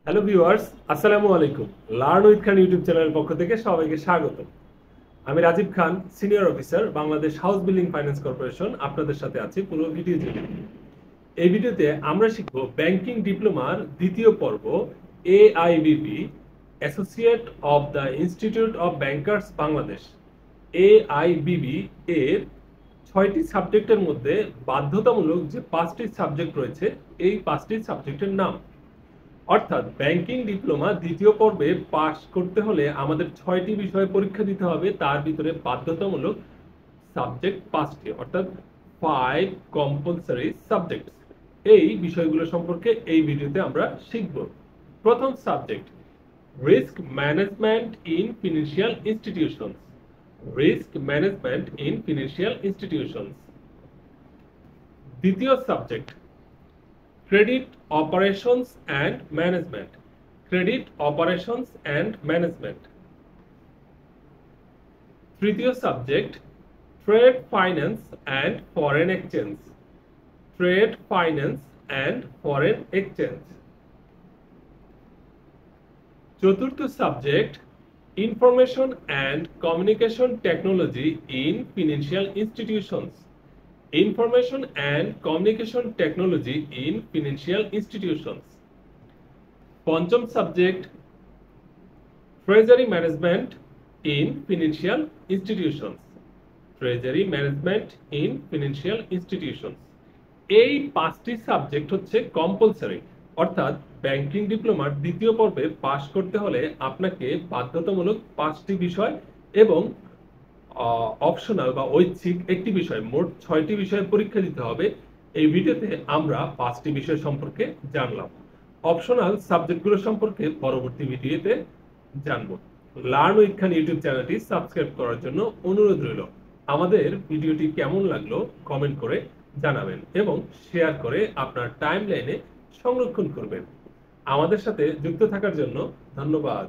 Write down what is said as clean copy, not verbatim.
Hello viewers, আসসালামু আলাইকুম। Learn with Khan YouTube চ্যানেলের পক্ষ থেকে সবাইকে স্বাগত। আমি Rajib Khan, senior officer, Bangladesh house building finance corporation. আপনাদের সাথে আছি পুরো ভিডিও জুড়ে। এই ভিডিওতে আমরা শিখব ব্যাংকিং ডিপ্লোমার দ্বিতীয় পর্ব, AIBB, associate of the institute of bankers Bangladesh. AIBB এর ৬টি সাবজেক্টের মধ্যে বাধ্যতামূলক যে ৫টি সাবজেক্ট রয়েছে, এই ৫টি সাবজেক্টের নাম। অর্থাৎ ব্যাংকিং ডিপ্লোমা দ্বিতীয় পর্বে পাশ করতে হলে আমাদের ৬টি বিষয়ে পরীক্ষা দিতে হবে। তার ভিতরে বাধ্যতামূলক সাবজেক্ট ৫টি, অর্থাৎ 5 কম্পালসরি সাবজেক্টস। এই বিষয়গুলো সম্পর্কে এই ভিডিওতে আমরা শিখব। প্রথম subject, risk management in financial institutions. Risk management in financial institutions. দ্বিতীয় subject, Credit Operations and Management. Credit Operations and Management. তৃতীয় subject, Trade Finance and Foreign Exchange. Trade Finance and Foreign Exchange. চতুর্থ subject, Information and Communication Technology in Financial Institutions. Information and Communication Technology in Financial Institutions. পঞ্চম subject, Treasury Management in Financial Institutions. Treasury Management in Financial Institutions. এই 5টি subject হচ্ছে compulsory, অর্থাৎ banking ডিপ্লোমার দ্বিতীয় পর্বে পাশ করতে হলে আপনাকে বাধ্যতামূলক 5টি বিষয় এবং অপশনাল বা ঐচ্ছিক একটি বিষয়, মোট 6টি বিষয়ের পরীক্ষা দিতে হবে। এই ভিডিওতে আমরা 5টি বিষয় সম্পর্কে জানলাম। অপশনাল সাবজেক্টগুলো সম্পর্কে পরবর্তী ভিডিওতে জানব। লার্ন উইথ খান ইউটিউব চ্যানেলটি সাবস্ক্রাইব করার জন্য অনুরোধ রইল। আমাদের ভিডিওটি কেমন লাগলো কমেন্ট করে জানাবেন এবং শেয়ার করে আপনার টাইমলাইনে সংরক্ষণ করবেন। আমাদের সাথে যুক্ত থাকার জন্য ধন্যবাদ।